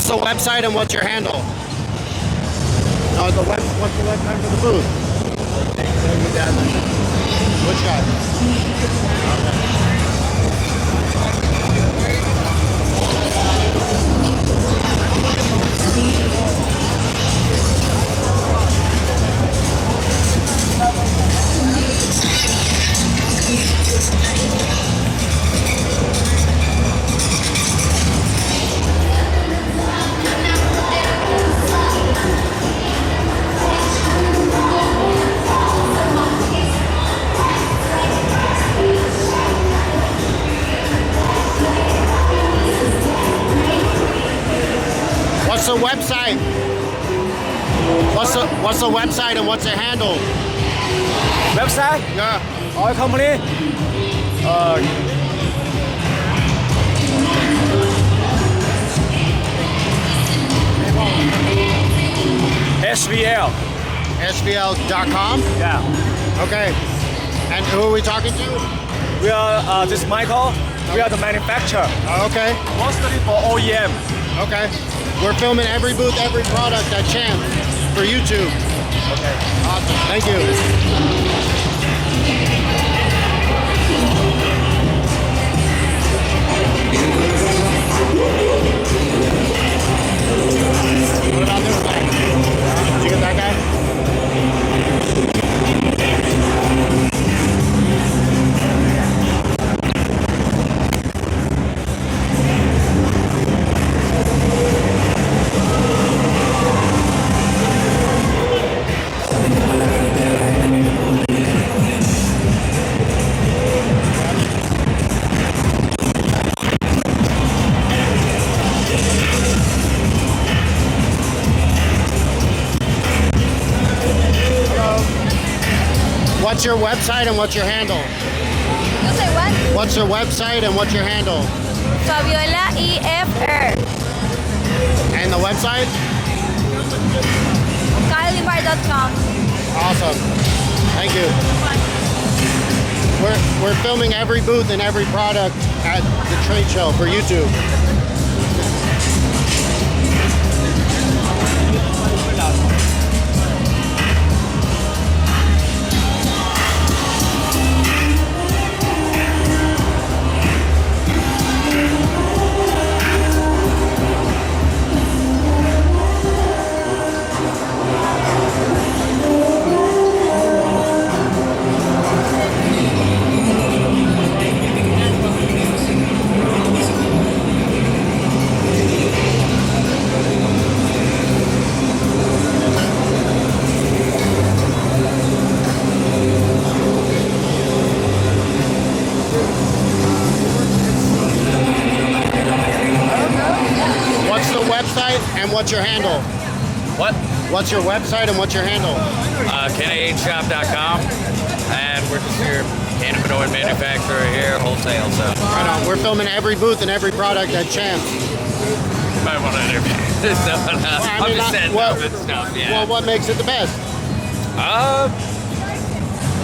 What's the website and what's your handle? What's the website for the booth? Which guy? What's the website? What's the website and what's the handle? Website? Yeah. Our company? SVL. SVL.com? Yeah. Okay. And who are we talking to? We are, this is Michael. We are the manufacturer. Okay. Mostly for OEM. Okay. We're filming every booth, every product at CHAMPS for YouTube. Okay. Awesome. Thank you. What about this guy? Did you get that guy? What's your website and what's your handle? You say what? What's your website and what's your handle? Fabiola EFR. And the website? KylieMar.com. Awesome. Thank you. We're filming every booth and every product at the trade show for YouTube. And what's your handle? What? What's your website and what's your handle? CannaHshop.com, and we're just your cannabinoid manufacturer here, wholesale. So right on. We're filming every booth and every product at CHAMPS. You might want to interview. I'm just setting up and stuff. Yeah. Well, what makes it the best?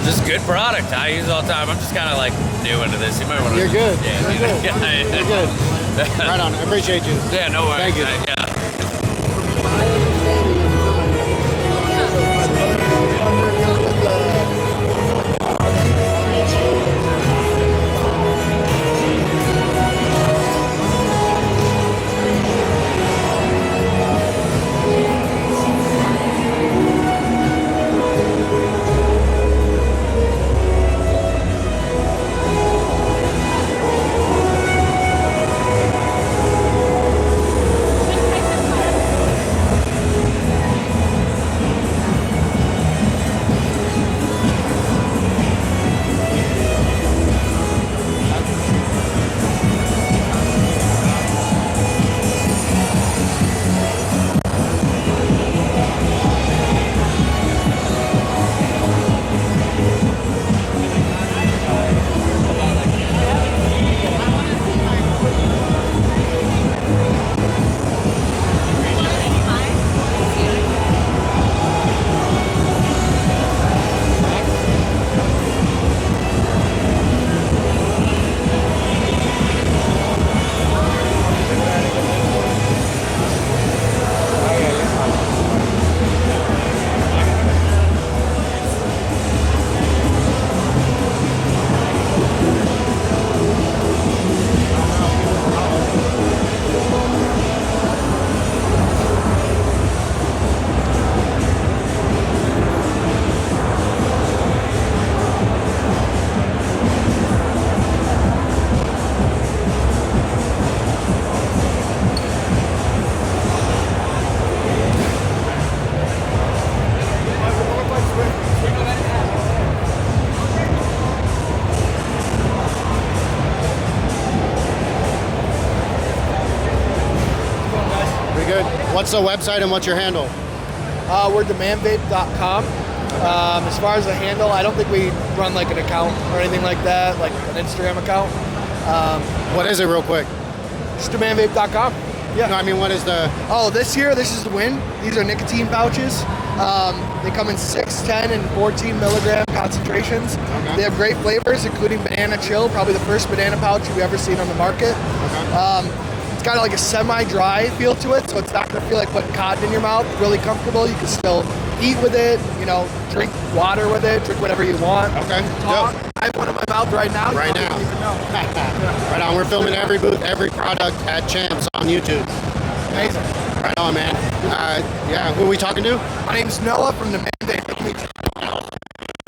Just good product. I use it all the time. I'm just kind of like new into this. You might want to. You're good. Yeah, You're good. You're good. Right on. I appreciate you. Yeah, no worries. Thank you. Yeah. What's the website and what's your handle? We're demandvape.com. As far as the handle, I don't think we run like an account or anything like that, like an Instagram account. What is it real quick? Just demandvape.com. Yeah. No, I mean, what is the... Oh, this is the win. These are nicotine pouches. They come in 6, 10, and 14 milligram concentrations. Okay. They have great flavors, including banana chill, probably the first banana pouch you've ever seen on the market. Okay. It's got like a semi-dry feel to it, so it's not gonna feel like putting cotton in your mouth. Really comfortable. You can still eat with it, you know, drink water with it, drink whatever you want. Okay. Talk. Yep. I have one in my mouth right now. Right You now. don't even know. Right on. We're filming every booth, every product at Champs on YouTube. Amazing. Right on, man. Yeah, who are we talking to? My name's Noah from the Mandate.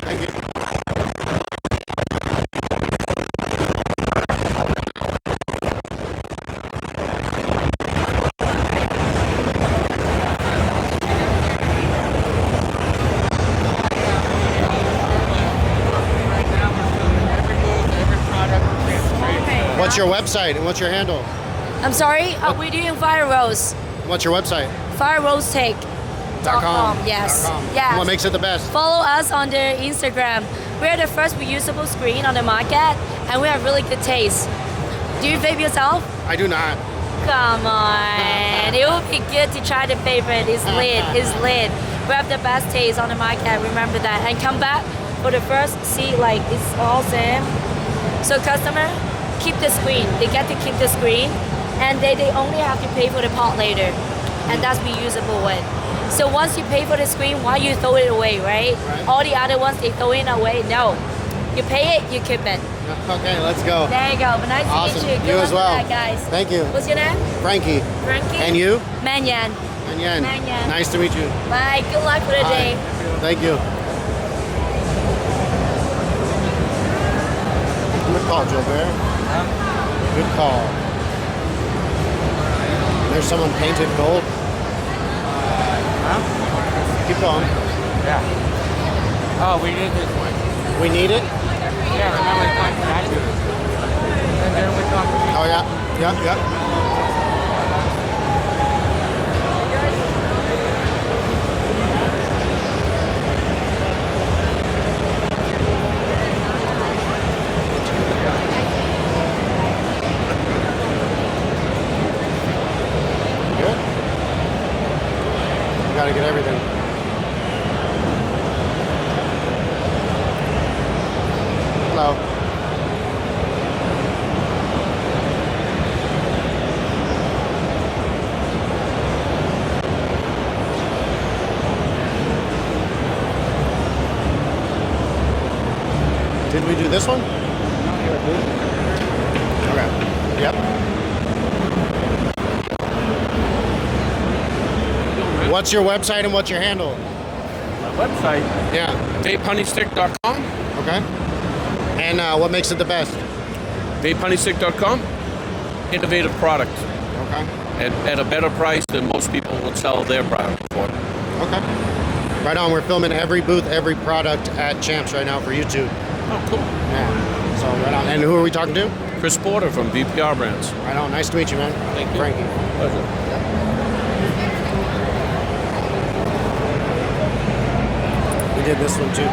Thank you. What's your website and what's your handle? I'm sorry, we're doing fire rolls. What's your website? Firerollstake.com. Yes. .com. Yes. What makes it the best? Follow us on the Instagram. We're the first reusable screen on the market, and we have really good taste. Do you vape yourself? I do not. Come on. It would be good to try the favorite. It's lit. It's lit. We have the best taste on the market. Remember that. And come back for the first. See, like, it's awesome. So customer, keep the screen. They get to keep the screen, and they only have to pay for the pot later, and that's reusable one. So once you pay for the screen, why you throw it away, right? All the other ones, they throw it away. No. You pay it, you keep it. Okay, let's go. There you go. But nice Awesome. to meet you. Good You luck as well. with that, guys. Thank you. What's your name? Frankie. Frankie. And you? Manyan. Manyan. Manyan. Nice to meet you. Bye. Good luck for the Bye. day. Thank you. Good call, Gilbert. Good call. There's someone painted gold. Keep going. Yeah. Oh, we did this one. We need it? Yeah, remember we talked about it? And then we talked about Oh, yeah. Yep, yep. Good. You gotta get everything. Hello. Did we do this one? Okay. Yep. What's your website and what's your handle? website. Yeah. VapeHoneyStick.com. Okay. And what makes it the best? VapeHoneyStick.com. Innovative product Okay. at a better price than most people would sell their product for. Okay. Right on. We're filming every booth, every product at Champs right now for YouTube. Oh, cool. Yeah. So right on. And who are we talking to? Chris Porter from VPR Brands. Right on. Nice to meet you, man. Thank you. Frankie. Pleasure. We did this one too.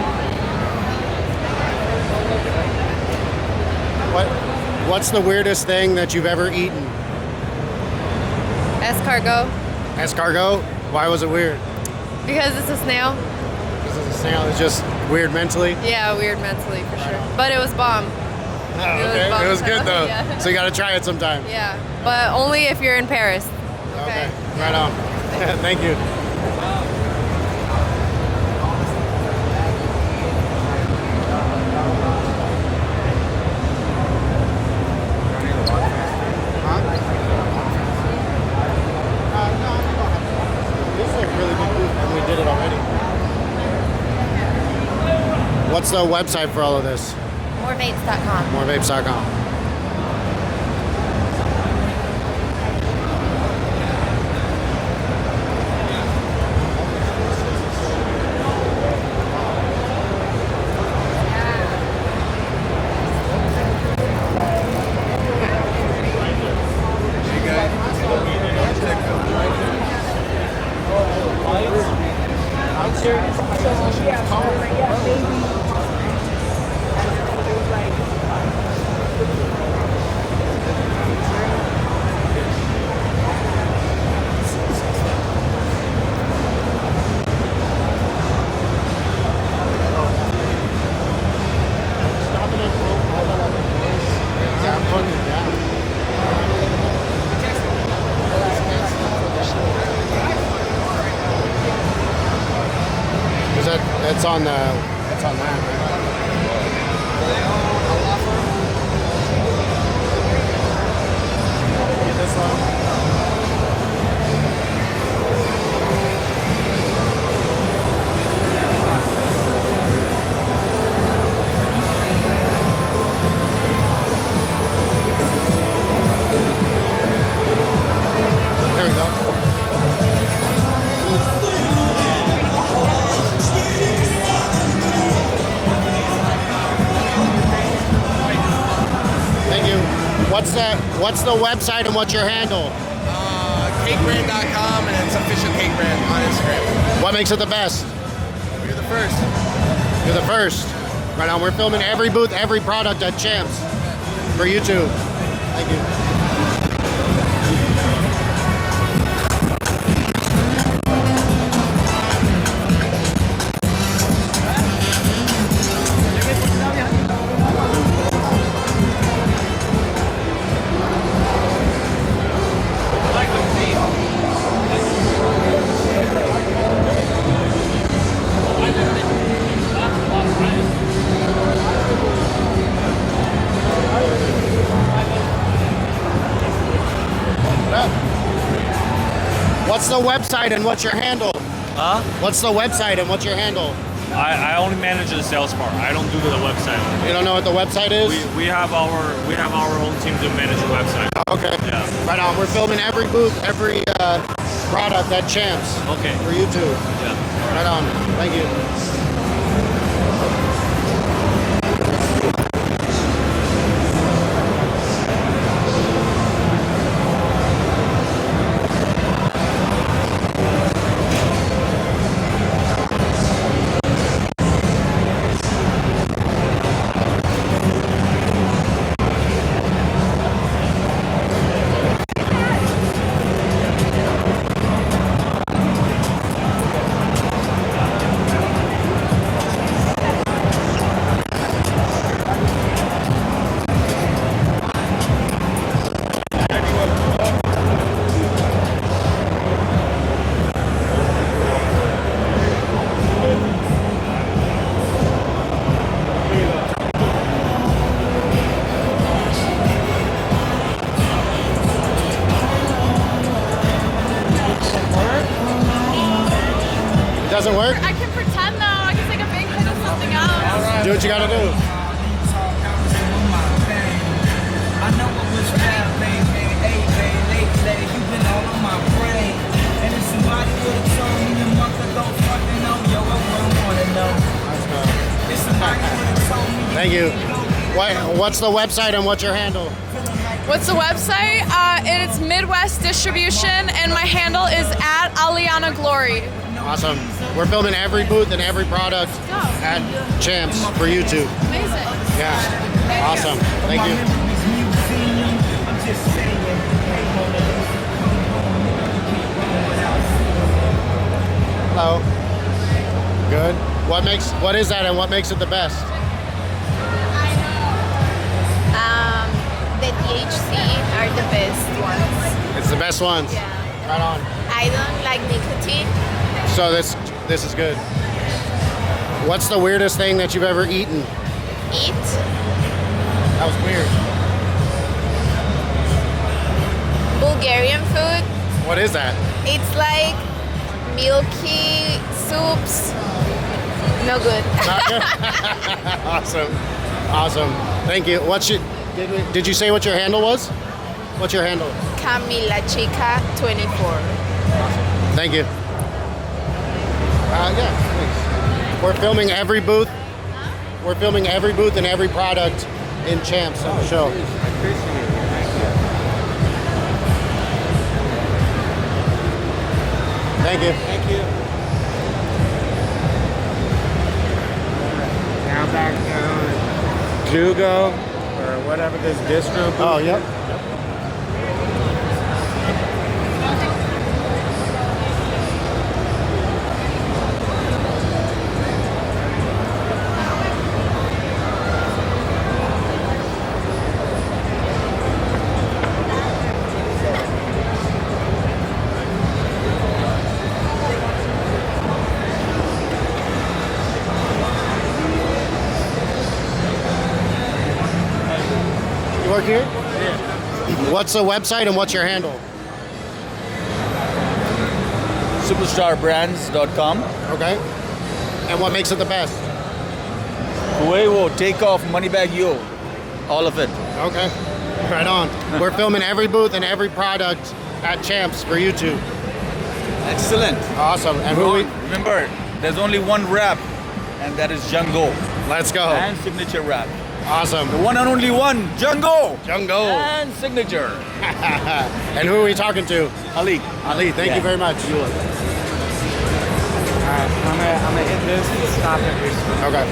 What's the weirdest thing that you've ever eaten? Escargot, Escargot? Why was it weird? because it's a snail. This is a snail. It's just weird mentally. Yeah, weird mentally for sure. But it was bomb. Oh, was okay. bomb. It was good though. Yeah. So you got to try it sometime. Yeah, but only if you're in Paris. Okay. Right on. Thank you. This is a really good booth, and we did it already. What's the website for all of this? Morevapes.com. Morevapes.com. It's on that, There we go. Thank you. What's the website and what's your handle? Cakebrand.com and it's official Cake Brand on Instagram. What makes it the best? You're the first. You're the first. Right on. We're filming every booth, every product at Champs for YouTube. Thank you. What's the website and what's your handle? Huh? What's the website and what's your handle? I only manage the sales part. I don't do the website. You don't know what the website is? We have our own team to manage the website. Okay. Yeah. Right on. We're filming every booth, every product at Champs. Okay. For YouTube. Yeah. Right on. Thank you. Doesn't work? I can pretend though. I can take a big hit of something else. Do what you gotta do. I know it was bad, baby. Hey, baby, lately you've been all on my brain. And if somebody would have told me a month ago, fucking know, yo, I wouldn't wanna know. If somebody would have told me. Thank you. What's the website and what's your handle? What's the website? It's Midwest Distribution, and my handle is @AlianaGlory. Awesome. We're filming every booth and every product at Champs for YouTube. Amazing. Yeah. Awesome. Thank you. Hello. Good. What is that and what makes it the best? The THC are the best ones. It's the best ones. Yeah. Right on. I don't like nicotine. So this is good. What's the weirdest thing that you've ever eaten? Eat. That was weird. Bulgarian food. What is that? It's like milky soups. No good. Not good? Awesome. Awesome. Thank you. Did you say what your handle was? What's your handle? Camila Chica 24. Thank you. Yeah, thanks. We're filming every booth. We're filming every booth and every product in Champs on the show. Thank you. Thank you. back Jugo or whatever this distro. Oh, yep. You work here? Yeah. What's the website and what's your handle? Superstarbrands.com. Okay. And what makes it the best? Huevo, Takeoff, Moneybag Yo. All of it. Okay. Right on. We're filming every booth and every product at Champs for YouTube. Excellent. Awesome. And who we? Remember, there's only one rap, and that is Django. Let's go. And signature rap. Awesome. The one and only one, Django. Django. And signature. And who are we talking to? Ali. Ali, thank you very much. Alright, I'm gonna hit this and stop it. Okay.